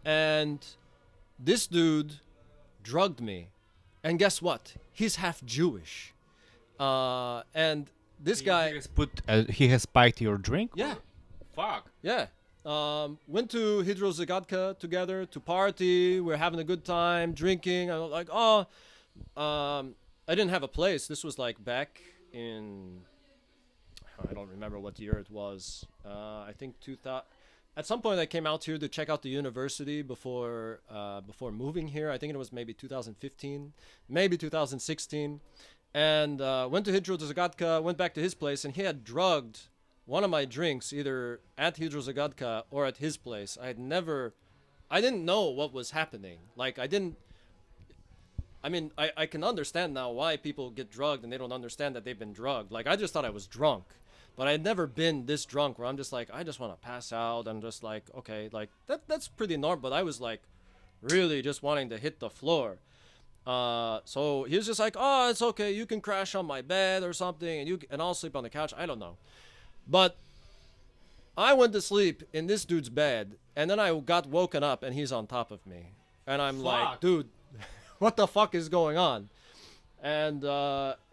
And this dude drugged me. And guess what? He's half Jewish. And this guy... He has spiked your drink? Yeah. Fuck. Yeah. Went to Hydrozagadka together to party. We're having a good time, drinking. I was like, I didn't have a place. This was like back in... I don't remember what year it was. I think 2000... At some point, I came out here to check out the university before moving here. I think it was maybe 2015, maybe 2016. And went to Hydrozagadka, went back to his place, and he had drugged one of my drinks either at Hydrozagadka or at his place. I didn't know what was happening. Like, I can understand now why people get drugged and they don't understand that they've been drugged. Like, I just thought I was drunk. But I'd never been this drunk where I'm just like, I just want to pass out. I'm just like, okay, like that's pretty normal. But I was like really just wanting to hit the floor. So he was just like, oh, it's okay. You can crash on my bed or something, and I'll sleep on the couch. I don't know. But I went to sleep in this dude's bed, and then I got woken up and he's on top of me. And I'm like, dude, what the fuck is going on? And,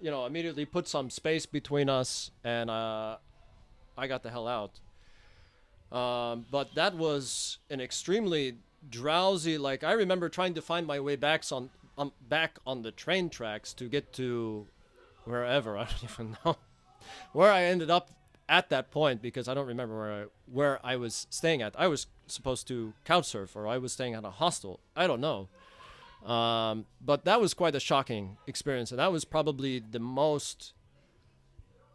immediately put some space between us, and I got the hell out. But that was an extremely drowsy, like, I remember trying to find my way back on the train tracks to get to wherever, I don't even know, where I ended up at that point, because I don't remember where I was staying at. I was supposed to couch surf, or I was staying at a hostel. I don't know. But that was quite a shocking experience, and that was probably the most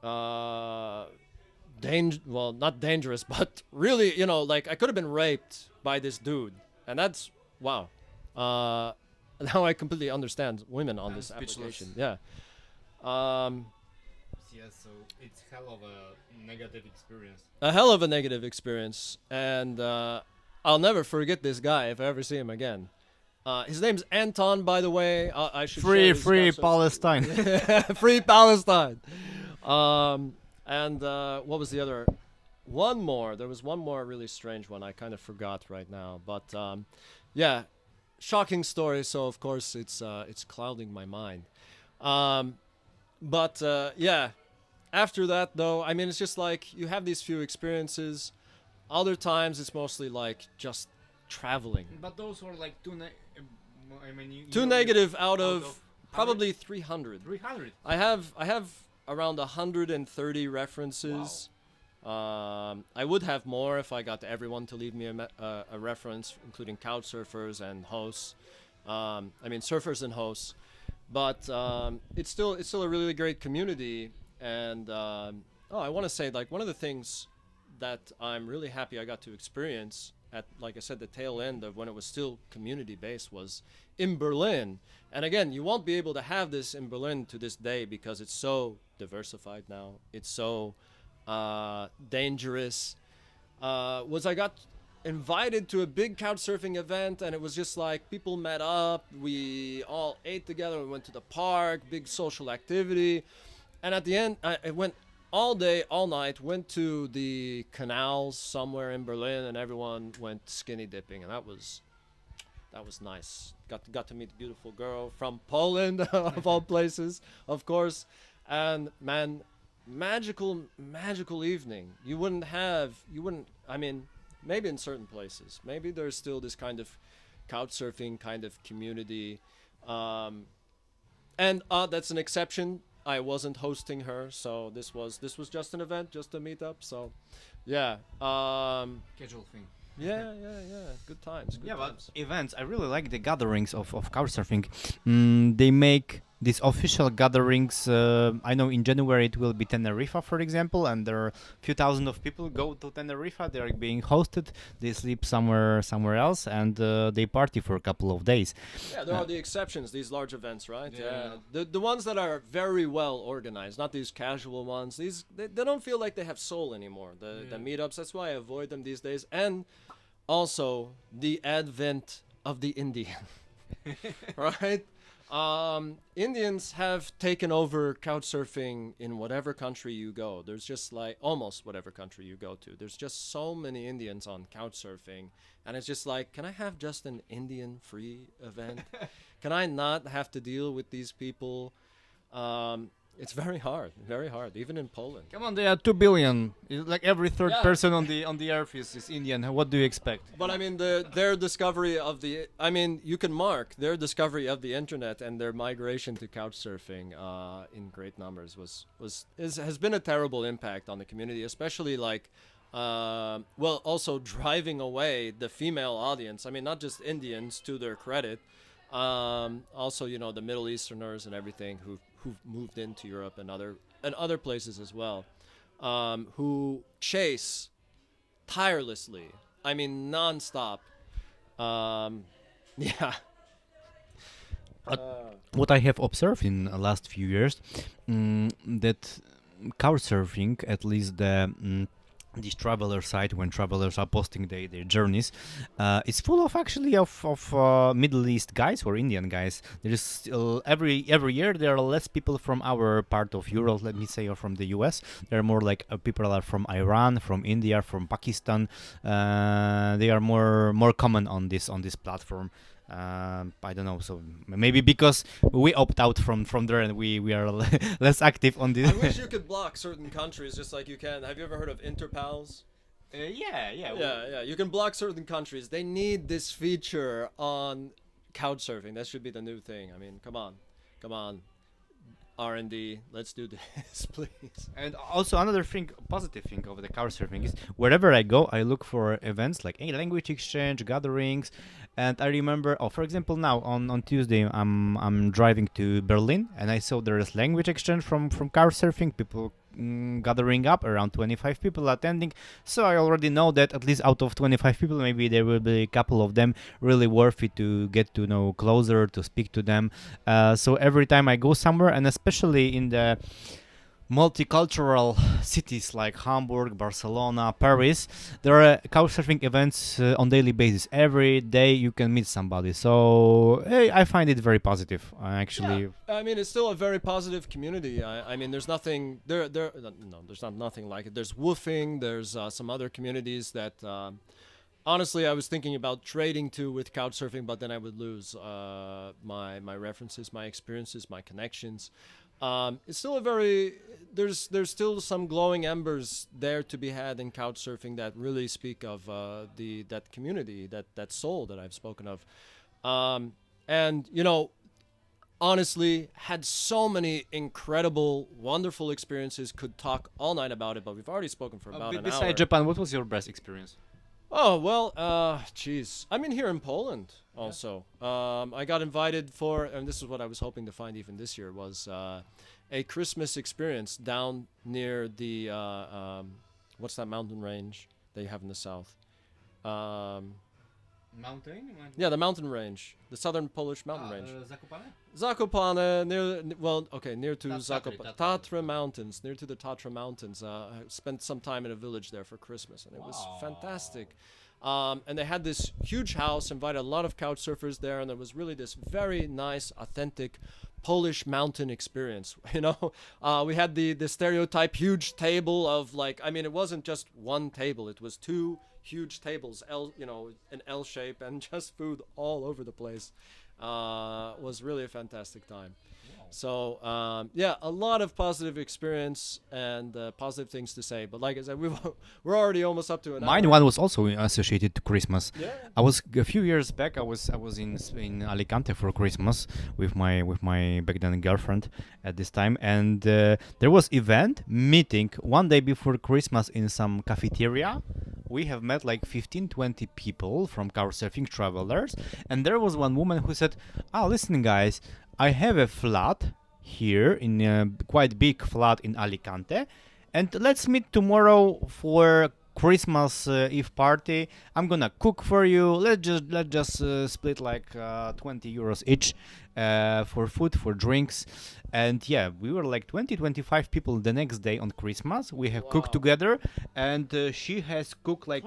not dangerous, but really, like, I could have been raped by this dude, and that's wow. Now I completely understand women on this application. Yeah. yes. So it's hell of a negative experience. A hell of a negative experience, and I'll never forget this guy if I ever see him again. His name's Anton, by the way. I should share Free, his free stuff, so- Palestine. Free Palestine. And what was the other? One more. There was one more really strange one. I kind of forgot right now. But yeah, shocking story. So of course it's clouding my mind. But yeah, after that though, I mean it's just like you have these few experiences. Other times it's mostly like just traveling. But those were like I mean, Too negative out of of probably 300. 300. I have around 130 references. I would have more if I got everyone to leave me a reference, including couch surfers and hosts. I mean surfers and hosts, but it's still a really great community. And I want to say like one of the things that I'm really happy I got to experience at, like I said, the tail end of when it was still community based was in Berlin. And again, you won't be able to have this in Berlin to this day because it's so diversified now. It's so dangerous. Was I got invited to a big couch surfing event, and it was just like people met up. We all ate together. We went to the park, big social activity. And at the end, I went all day, all night, went to the canals somewhere in Berlin, and everyone went skinny dipping, and that was nice. Got to meet a beautiful girl from Poland, of all places, of course. And man, magical evening. You wouldn't. I mean, maybe in certain places, maybe there's still this kind of couch surfing kind of community, and that's an exception. I wasn't hosting her, so this was just an event, just a meetup. So, yeah, Casual thing. yeah. Good times. Good Yeah, but times. events. I really like the gatherings of couchsurfing. They make these official gatherings. I know in January it will be Tenerife, for example, and there are a few thousand of people go to Tenerife. They are being hosted. They sleep somewhere else, and they party for a couple of days. Yeah, there are the exceptions. These large events, right? Yeah. The ones that are very well organized, not these casual ones. They don't feel like they have soul anymore. The meetups. That's why I avoid them these days. And also the advent of the Indian, right? Indians have taken over couch surfing in whatever country you go. There's just like almost whatever country you go to. There's just so many Indians on couch surfing, and it's just like, can I have just an Indian free event? Can I not have to deal with these people? It's very hard, even in Poland. Come on, there are 2 billion. It's like every third Yeah. person on the earth is Indian. What do you expect? But I mean, their discovery of you can mark their discovery of the internet and their migration to couch surfing in great numbers has been a terrible impact on the community, especially like, also driving away the female audience. I mean, not just Indians, to their credit, also the Middle Easterners and everything who've moved into Europe and other places as well, who chase tirelessly. I mean, nonstop. Yeah. What I have observed in the last few years, that couchsurfing, at least this traveler site, when travelers are posting their journeys, it's full of actually of Middle East guys or Indian guys. There is still every year there are less people from our part of Europe, let me say, or from the US. There are more like people are from Iran, from India, from Pakistan. They are more common on this platform. I don't know, so maybe because we opt out from there and we are less active on this. I wish you could block certain countries just like you can. Have you ever heard of Interpals? Yeah. Yeah. You can block certain countries. They need this feature on Couchsurfing. That should be the new thing. I mean, come on. R&D, let's do this, please. And also another thing, positive thing of the couchsurfing is wherever I go, I look for events like language exchange, gatherings, and I remember, for example, now on Tuesday, I'm driving to Berlin, and I saw there is language exchange from couchsurfing, people gathering up, around 25 people attending. So I already know that at least out of 25 people, maybe there will be a couple of them really worth it to get to know closer, to speak to them. So every time I go somewhere, and especially in the multicultural cities like Hamburg, Barcelona, Paris, there are couchsurfing events on daily basis. Every day you can meet somebody. So I find it very positive. I Yeah, actually. I mean it's still a very positive community. I mean there's nothing there. No, there's not nothing like it. There's woofing. There's some other communities that honestly I was thinking about trading to with couchsurfing, but then I would lose my references, my experiences, my connections. It's still a very there's still some glowing embers there to be had in couchsurfing that really speak of the that community, that soul that I've spoken of. Um, and honestly had so many incredible wonderful experiences, could talk all night about it, but we've already spoken for about an Besides hour. Japan, what was your best experience? Oh well, geez. I'm in here in Poland also. I got invited for, and this is what I was hoping to find even this year was a Christmas experience down near the what's that mountain range they have in the south? Um, Mountain? yeah, the mountain range, the southern Polish mountain range. Zakopane? Zakopane, well, okay, near to Tatry, Zakopane, Tatry. Tatra Mountains, near to the Tatra Mountains. I spent some time in a village there for Christmas, and it was fantastic. And they had this huge house, invited a lot of couch surfers there, and there was really this very nice, authentic Polish mountain experience. We had the stereotype huge table of like, I mean, it wasn't just one table; it was two huge tables, an L shape, and just food all over the place. Was really a fantastic time. So yeah, a lot of positive experience and positive things to say. But like I said, we're already almost up to an Mine hour. one was also associated to Christmas. Yeah. I was a few years back. I was in Alicante for Christmas with my back then girlfriend at this time, and there was event meeting one day before Christmas in some cafeteria. We have met like 15, 20 people from couchsurfing travelers, and there was one woman who said, "Ah, listen, guys, I have a flat here in a quite big flat in Alicante, and let's meet tomorrow for Christmas Eve party. I'm gonna cook for you. Let's just split like 20 euros each for food, for drinks." And yeah, we were like 20, 25 people the next day on Christmas. We have cooked Wow. together, and she has cooked like,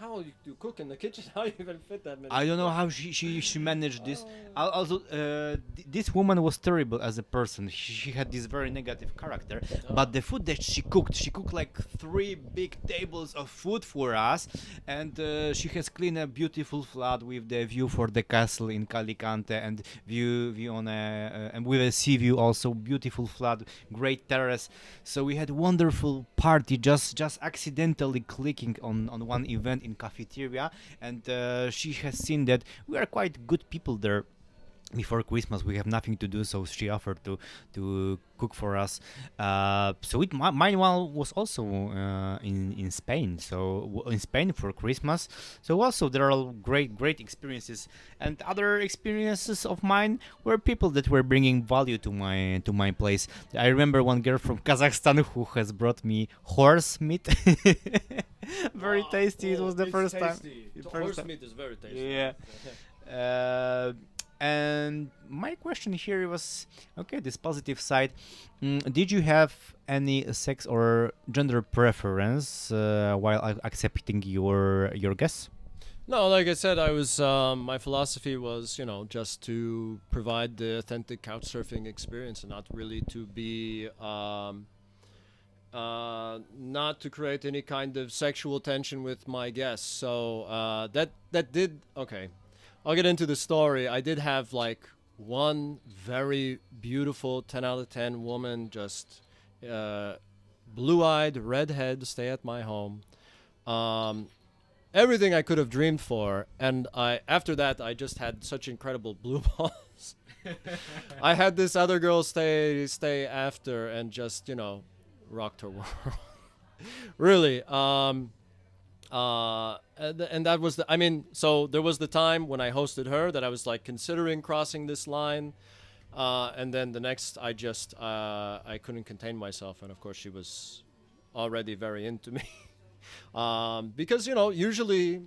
How you cook in the kitchen? How you even fit that many? I don't know people? how she managed this. Oh. Also, this woman was terrible as a person. She had this very negative character. But the food that she cooked like 3 big tables of food for us, and she has cleaned a beautiful flat with the view for the castle in Calicante and view on a and with a sea view also, beautiful flat, great terrace. So we had wonderful party just accidentally clicking on one event in cafeteria, and she has seen that we are quite good people there. Before Christmas, we have nothing to do, so she offered to cook for us. Mine one was also in Spain. So in Spain for Christmas. So also there are great experiences, and other experiences of mine were people that were bringing value to my place. I remember one girl from Kazakhstan who has brought me horse meat. Very Wow, tasty. It cool. was the It's first time. tasty. The first Horse time. meat is very tasty. Yeah. Uh, and my question here was, okay, this positive side. Did you have any sex or gender preference while accepting your guess? No, like I said, I was my philosophy was, just to provide the authentic couch surfing experience and not really to be not to create any kind of sexual tension with my guests. So that did okay. I'll get into the story. I did have like one very beautiful 10 out of 10 woman, just blue-eyed redhead, stay at my home. Um, Everything I could have dreamed for, and I after that I just had such incredible blue balls. I had this other girl stay after and just rocked her world. Really. And that was so there was the time when I hosted her that I was like considering crossing this line, and then the next I couldn't contain myself, and of course she was already very into me. Because usually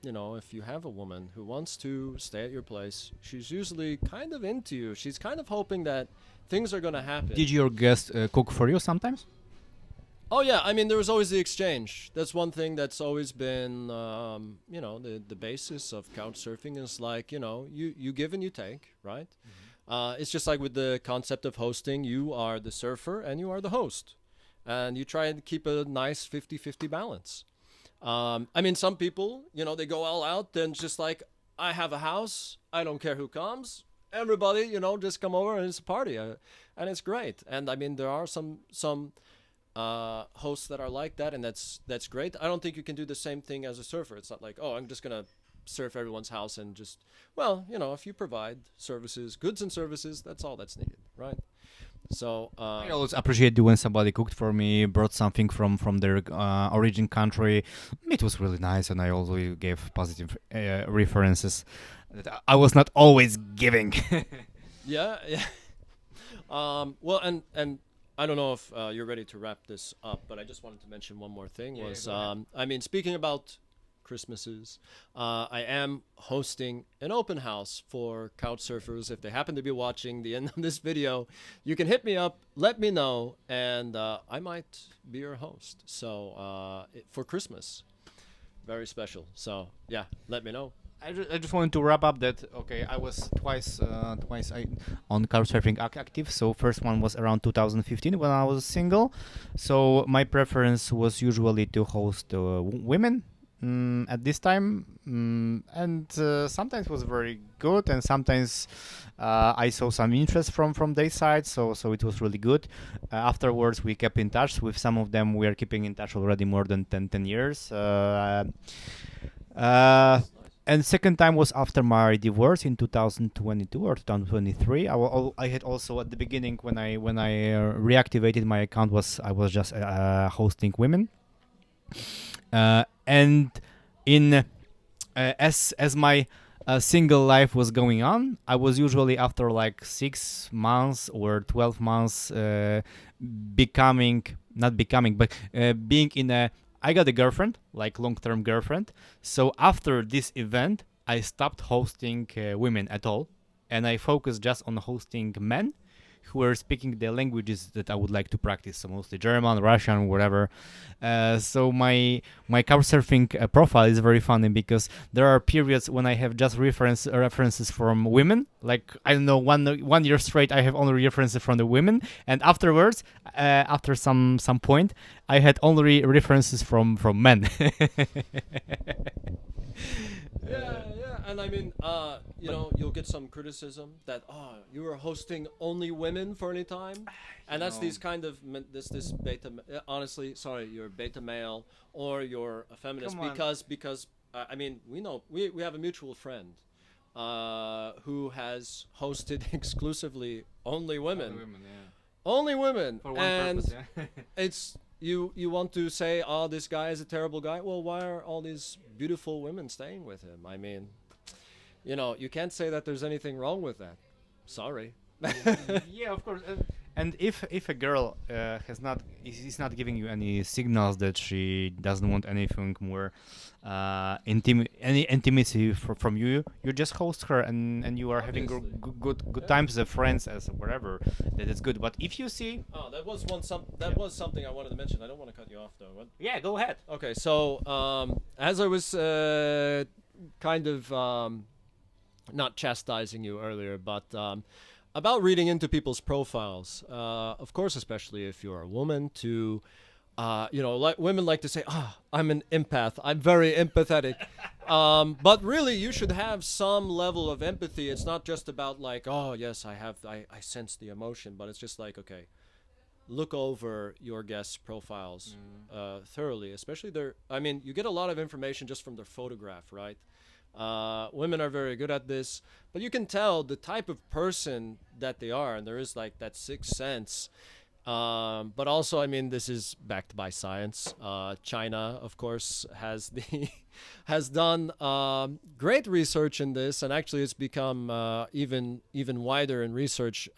if you have a woman who wants to stay at your place, she's usually kind of into you. She's kind of hoping that things are going to happen. Did your guest cook for you sometimes? Oh yeah, I mean there was always the exchange. That's one thing that's always been, the basis of couch surfing is like you give and you take, right? It's just like with the concept of hosting. You are the surfer and you are the host, and you try and keep a nice 50-50 balance. I mean, some people, they go all out and just like, I have a house, I don't care who comes. Everybody, just come over and it's a party, and it's great. And I mean, there are some hosts that are like that, and that's great. I don't think you can do the same thing as a surfer. It's not like, oh, I'm just gonna surf everyone's house and just, well, if you provide services, goods and services, that's all that's needed, right? So I always appreciate when somebody cooked for me, brought something from their origin country. It was really nice, and I also gave positive references that I was not always giving. yeah, yeah. Well, and I don't know if you're ready to wrap this up, but I just wanted to mention one more thing. Yeah, Was go ahead. I mean, speaking about Christmases, I am hosting an open house for couch surfers. If they happen to be watching the end of this video, you can hit me up, let me know, and I might be your host. So for Christmas, very special. So yeah, let me know. I just wanted to wrap up that okay, I was twice on Couchsurfing active. So first one was around 2015 when I was single. So my preference was usually to host women at this time, and sometimes was very good, and sometimes I saw some interest from their side. So it was really good. Afterwards, we kept in touch with some of them. We are keeping in touch already more than 10 years. And second time was after my divorce in 2022 or 2023. I had also at the beginning when I reactivated my account I was just hosting women, and in as my single life was going on, I was usually after like 6 months or 12 months becoming not becoming but being in a I got a girlfriend, like long-term girlfriend. So after this event, I stopped hosting women at all, and I focused just on hosting men who were speaking the languages that I would like to practice, so mostly German, Russian, whatever. So my couchsurfing profile is very funny because there are periods when I have just references from women, like I don't know, 1 year straight I have only references from the women, and afterwards, after some point, I had only references from men. Yeah, and I mean, you'll get some criticism that you were hosting only women for any time, and that's these kind of this beta. Honestly, sorry, you're beta male or you're a feminist Come on. because I mean we have a mutual friend who has hosted exclusively only women, only women, For one and purpose, yeah. it's you want to say, oh, this guy is a terrible guy. Well, why are all these beautiful women staying with him? I mean, you can't say that there's anything wrong with that. Sorry. Yeah, of course. And if a girl is not giving you any signals that she doesn't want anything more, any intimacy from you, you just host her and you are having Obviously. good times as friends as whatever. That is good. But if you see, Oh, that was something I wanted to mention. I don't want to cut you off though. What? yeah, go ahead. Okay, so as I was kind of not chastising you earlier, but about reading into people's profiles, of course, especially if you're a woman, to like women like to say, I'm an empath. I'm very empathetic. But really, you should have some level of empathy. It's not just about like, oh yes, I sense the emotion, but it's just like, okay, look over your guests' profiles thoroughly, especially their. I mean, you get a lot of information just from their photograph, right? Women are very good at this, but you can tell the type of person that they are, and there is like that sixth sense. But also, I mean, this is backed by science. China, of course, has has done great research in this, and actually, it's become even wider in research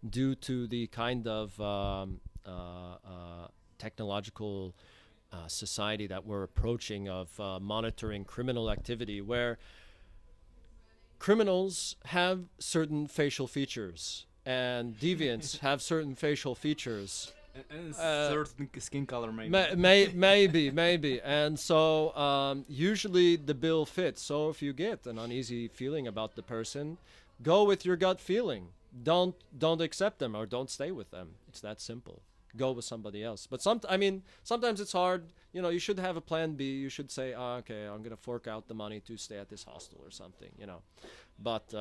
due to the kind of technological society that we're approaching of monitoring criminal activity, where criminals have certain facial features and deviants have certain facial features. And Uh, certain skin color, maybe. maybe. And so usually the bill fits. So if you get an uneasy feeling about the person, go with your gut feeling. Don't accept them or don't stay with them. It's that simple. Go with somebody else. But sometimes it's hard. You know, you should have a plan B. You should say, okay, I'm gonna fork out the money to stay at this hostel or something. You know, but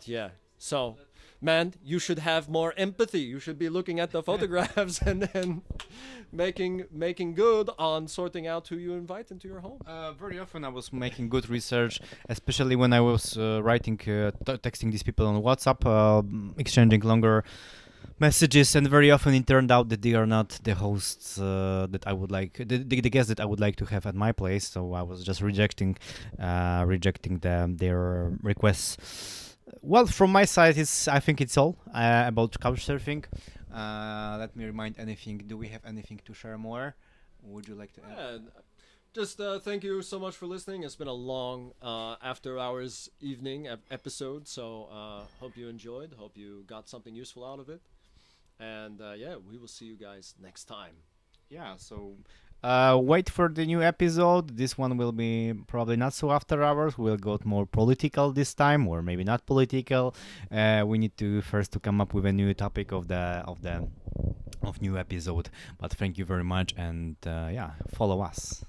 yeah. So, man, you should have more empathy. You should be looking at the photographs and then making good on sorting out who you invite into your home. Very often I was making good research, especially when I was texting these people on WhatsApp, exchanging longer messages, and very often it turned out that they are not the hosts that I would like, the guests that I would like to have at my place. So I was just rejecting their requests. Well, from my side, I think it's all about couchsurfing. Let me remind anything. Do we have anything to share more? Would you like to add? And just thank you so much for listening. It's been a long after hours evening episode, so hope you enjoyed. Hope you got something useful out of it. And yeah, we will see you guys next time. Yeah, so wait for the new episode. This one will be probably not so after hours. We'll go more political this time, or maybe not political. We need to first to come up with a new topic of new episode. But thank you very much, and yeah, follow us.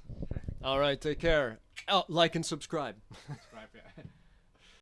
All right, take care. Oh, like and subscribe. Subscribe, yeah.